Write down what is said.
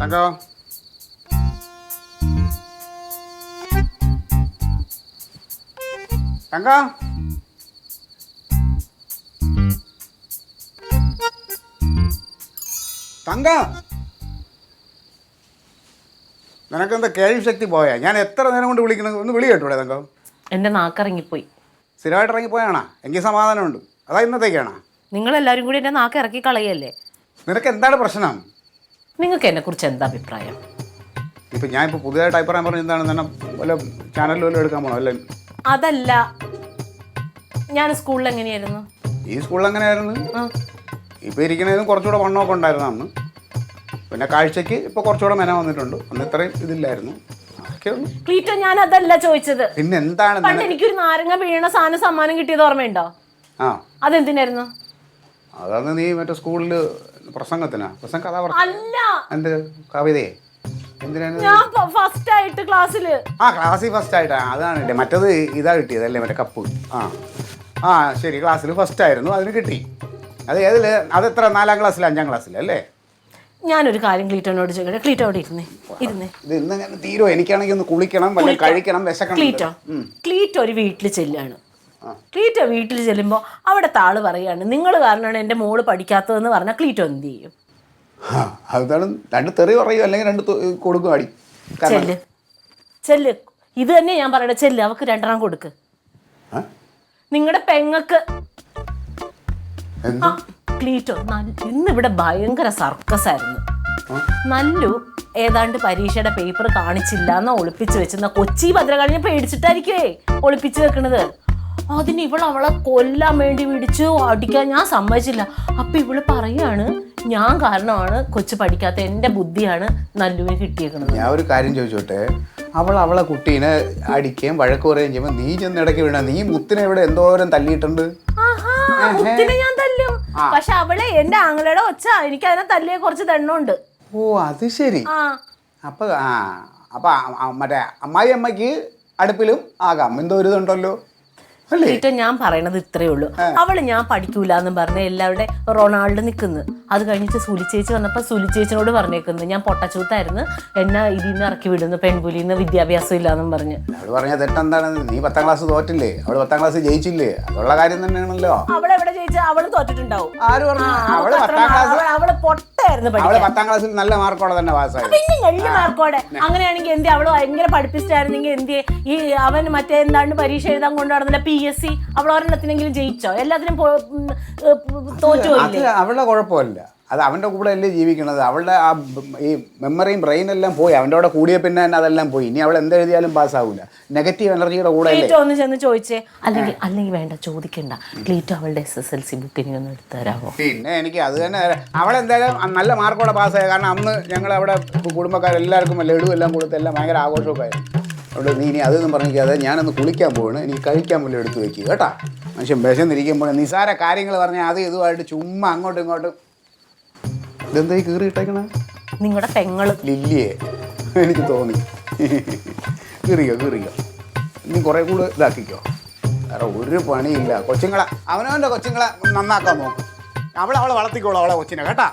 തങ്കം തങ്കം തങ്കം നിനക്കെന്താ കേൾവി ശക്തി പോയാ? ഞാൻ എത്ര നേരം കൊണ്ട് വിളിക്കുന്നത്? ഒന്ന് വിളി കേട്ടൂടെ തങ്കം? എൻ്റെ നാക്കിറങ്ങിപ്പോയി. സ്ഥിരമായിട്ട് ഇറങ്ങിപ്പോയാണോ? എങ്കിൽ സമാധാനമുണ്ട്. അതാ ഇന്നത്തേക്കാണോ? നിങ്ങളെല്ലാവരും കൂടി എൻ്റെ നാക്ക് ഇറക്കി കളയല്ലേ? നിനക്ക് എന്താണ് പ്രശ്നം? നിങ്ങൾക്ക് എന്നെക്കുറിച്ച് എന്താ അഭിപ്രായം? ഇപ്പം ഞാനിപ്പോൾ പുതിയതായിട്ട് അഭിപ്രായം പറഞ്ഞ എന്താണ്? തന്നെ വല്ല ചാനലിൽ വല്ലതും എടുക്കാൻ പോകണം അല്ലേ? അതല്ല, ഞാൻ സ്കൂളിൽ എങ്ങനെയായിരുന്നു? ഈ സ്കൂളിൽ എങ്ങനെയായിരുന്നു? ഇപ്പോൾ ഇരിക്കുന്നതും കുറച്ചുകൂടെ വണ്ണമൊക്കെ ഉണ്ടായിരുന്നു അന്ന്. പിന്നെ കാഴ്ചയ്ക്ക് ഇപ്പോൾ കുറച്ചുകൂടെ മെന വന്നിട്ടുണ്ട്. അന്ന് ഇത്രയും ഇതില്ലായിരുന്നു. ക്ലീറ്റോ, ഞാൻ അതല്ല ചോദിച്ചത്. പിന്നെ എന്താണ്? പണ്ട് എനിക്കൊരു നാരങ്ങ വീണ സാധനം സമ്മാനം കിട്ടിയത് ഓർമ്മയുണ്ടോ? ആ, അതെന്തിനായിരുന്നു? അതാണ് നീ മറ്റേ സ്കൂളിൽ പ്രസംഗത്തിനാ? പ്രസംഗ കഥ അല്ല, എന്ത് കവിതയെ? എന്തിനാണ്? ഞാൻ ഫസ്റ്റ് ആയിട്ട് ക്ലാസ്സില്. ആ, ക്ലാസ്സിൽ ഫസ്റ്റ് ആയിട്ടാ? അതാണ് കിട്ടിയത്. മറ്റത് ഇതാ കിട്ടിയതല്ലേ, മറ്റേ കപ്പ്. ആ ശരി, ക്ലാസ്സിൽ ഫസ്റ്റ് ആയിരുന്നു, അതിന് കിട്ടി. അത് ഏതിൽ? അതെത്ര? 4ാം ക്ലാസ്സിൽ 5ാം ക്ലാസ്സിലല്ലേ? ഞാനൊരു കാര്യം ക്ലീറ്റോനോട് ചോദിക്കട്ടെ. ക്ലീറ്റോ അവിടെ ഇരുന്നേ. ഇത് ഇന്ന് തീരോ? എനിക്കാണെങ്കിൽ ഒന്ന് കുളിക്കണം, വല്ല കഴിക്കണം, വിശക്കണം. ക്ലീറ്റോ ഒരു വീട്ടിൽ ചെല്ലാണ്. ക്ലീറ്റോ വീട്ടിൽ ചെല്ലുമ്പോൾ അവിടുത്തെ ആള് പറയാണ് നിങ്ങൾ കാരണമാണ് എൻ്റെ മോള് പഠിക്കാത്തതെന്ന് പറഞ്ഞാൽ ക്ലീറ്റോ എന്ത് ചെയ്യും? അതാണ്, 2 തെറി പറയും, അല്ലെങ്കിൽ 2 കൊടുക്കും അടി. ചെല്ല്. ഇത് തന്നെ ഞാൻ പറയണേ. ചെല്ല്, അവക്ക് 2 കൊടുക്ക്. നിങ്ങളുടെ പെങ്ങക്ക്. ക്ലീറ്റോ, ഇന്നിവിടെ ഭയങ്കര സർക്കസ് ആയിരുന്നു. നല്ലു ഏതാണ്ട് പരീക്ഷയുടെ പേപ്പർ കാണിച്ചില്ല എന്നാ ഒളിപ്പിച്ച് വെച്ചെന്ന കൊച്ചി ഭദ്രകാളിനെ പേടിച്ചിട്ടായിരിക്കുവേ ഒളിപ്പിച്ച് വെക്കണത്. അതിന് അവളെ കൊല്ലാൻ വേണ്ടി പിടിച്ചു അടിക്കാൻ ഞാൻ സമ്മതിച്ചില്ല. അപ്പൊ ഇവള് പറയാണ് ഞാൻ കാരണമാണ് കൊച്ചു പഠിക്കാത്ത, എൻ്റെ ബുദ്ധിയാണ് നല്ലുവിന് കിട്ടിയേക്കണത്. ഞാൻ ഒരു കാര്യം ചോദിച്ചോട്ടെ, അവളെ കുട്ടീനെ അടിക്കുകയും വഴക്ക് പറയുകയും ചെയ്യുമ്പോൾ നീ ചെന്ന് ഇടയ്ക്ക് വീണ? നീ മുത്തിനെ ഇവിടെ എന്തോരം തല്ലിയിട്ടുണ്ട്. മുത്തിനെ ഞാൻ തല്ലും, പക്ഷെ അവളെ എൻ്റെ ആങ്ങളുടെ ഒച്ച എനിക്ക് അതിനെ തല്ലിയ കുറച്ച് ദണ്ണുണ്ട്. ഓ, അത് ശരി. അപ്പൊ മറ്റേ അമ്മയ്ക്ക് അടുപ്പിലും ആകാം എന്തോ ഒരു ഇതുണ്ടല്ലോ. ഞാൻ പറയണത് ഇത്രയേ ഉള്ളൂ. അവള് ഞാൻ പഠിക്കൂല എന്നും പറഞ്ഞ് എല്ലാവരുടെ റൊണാൾഡ് നിൽക്കുന്നു. അത് കഴിഞ്ഞിട്ട് സുലിച്ചേച്ചി വന്നപ്പോൾ സുലിച്ചേച്ചിനോട് പറഞ്ഞേക്കുന്നു ഞാൻ പൊട്ടച്ചൂത്തായിരുന്നു, എന്നെ ഇതിന്ന് ഇറക്കി വിടുന്നു, പെൺപുലിന്ന് വിദ്യാഭ്യാസം ഇല്ലാന്നും പറഞ്ഞ്. അവള് പറഞ്ഞ തെറ്റെന്താണ്? നീ 10ാം ക്ലാസ് തോറ്റില്ലേ? അവള് 10ാം ക്ലാസ് ജയിച്ചില്ലേ? അതുള്ള കാര്യം തന്നെയാണല്ലോ. അവളെവിടെ ജയിച്ച? അവള് തോറ്റിട്ടുണ്ടാവും. ആര് പറഞ്ഞു? അവള് 10ാം ക്ലാസ്, അവള് പൊട്ടായിരുന്നു. അവള് 10ാം ക്ലാസ്സിൽ നല്ല മാർക്കോടെ തന്നെ പാസ്സായി. പിന്നെ വലിയ മാർക്കോടെ. അങ്ങനെയാണെങ്കിൽ എന്ത്? അവള് ഭയങ്കര പഠിപ്പിച്ചായിരുന്നെങ്കിൽ എന്ത്? ഈ അവൻ മറ്റേ എന്താണ്ട് പരീക്ഷ എഴുതാൻ കൊണ്ടുവരുന്നില്ല PSC, അവൾ ഒരെണ്ണത്തിനെങ്കിലും ജയിച്ചോ? എല്ലാത്തിനും തോറ്റുപോയില്ലേ? അവളുടെ കുഴപ്പമില്ല, അത് അവൻ്റെ കൂടെ അല്ലേ ജീവിക്കണത്. അവളുടെ ആ ഈ മെമ്മറിയും ബ്രെയിനും എല്ലാം പോയി. അവൻ്റെ കൂടെ കൂടിയ പിന്നെ തന്നെ അതെല്ലാം പോയി. ഇനി അവൾ എന്തെഴുതിയാലും പാസ്സാവൂല. നെഗറ്റീവ് എനർജിയുടെ കൂടെ ക്ലീറ്റോ ഒന്ന് ചെന്ന് ചോദിച്ചേ. അല്ലെങ്കിൽ വേണ്ട, ചോദിക്കണ്ട. ക്ലീറ്റോ അവളുടെ SSLC ബുക്കിന് ഒന്ന് എടുത്തു തരാമോ? പിന്നെ എനിക്ക് അത് തന്നെ. അവളെന്തായാലും നല്ല മാർക്കോടെ പാസ്സായി. കാരണം അന്ന് ഞങ്ങൾ അവിടെ കുടുംബക്കാരെല്ലാവർക്കും ലഡു എല്ലാം കൊടുത്ത് എല്ലാം ഭയങ്കര ആഘോഷമൊക്കെ ആയിരുന്നു. അവിടെ നീ ഇനി അതൊന്നും പറഞ്ഞിരിക്കാതെ ഞാനൊന്ന് കുളിക്കാൻ പോവാണ്, എനിക്ക് കഴിക്കാൻ പോലും എടുത്ത് വെക്കുക കേട്ടാ. മനുഷ്യൻ വിശന്നിരിക്കുമ്പോൾ നിസാര കാര്യങ്ങൾ പറഞ്ഞാൽ അത് ഇതുമായിട്ട് ചുമ്മാ അങ്ങോട്ടും ഇങ്ങോട്ടും. ഇതെന്താ ഈ കീറി ഇട്ടേക്കണ? നിങ്ങളുടെ പെങ്ങള് ലില്ലിയെ എനിക്ക് തോന്നി. കീറിയോ നീ കുറേ കൂടെ ഇതാക്കിക്കോ. വേറെ ഒരു പണിയില്ല. കൊച്ചുങ്ങളെ അവനവൻ്റെ കൊച്ചുങ്ങളെ നന്നാക്കാൻ നോക്കും. അവളെ വളർത്തിക്കോളൂ അവളെ കൊച്ചിനെ കേട്ടാ.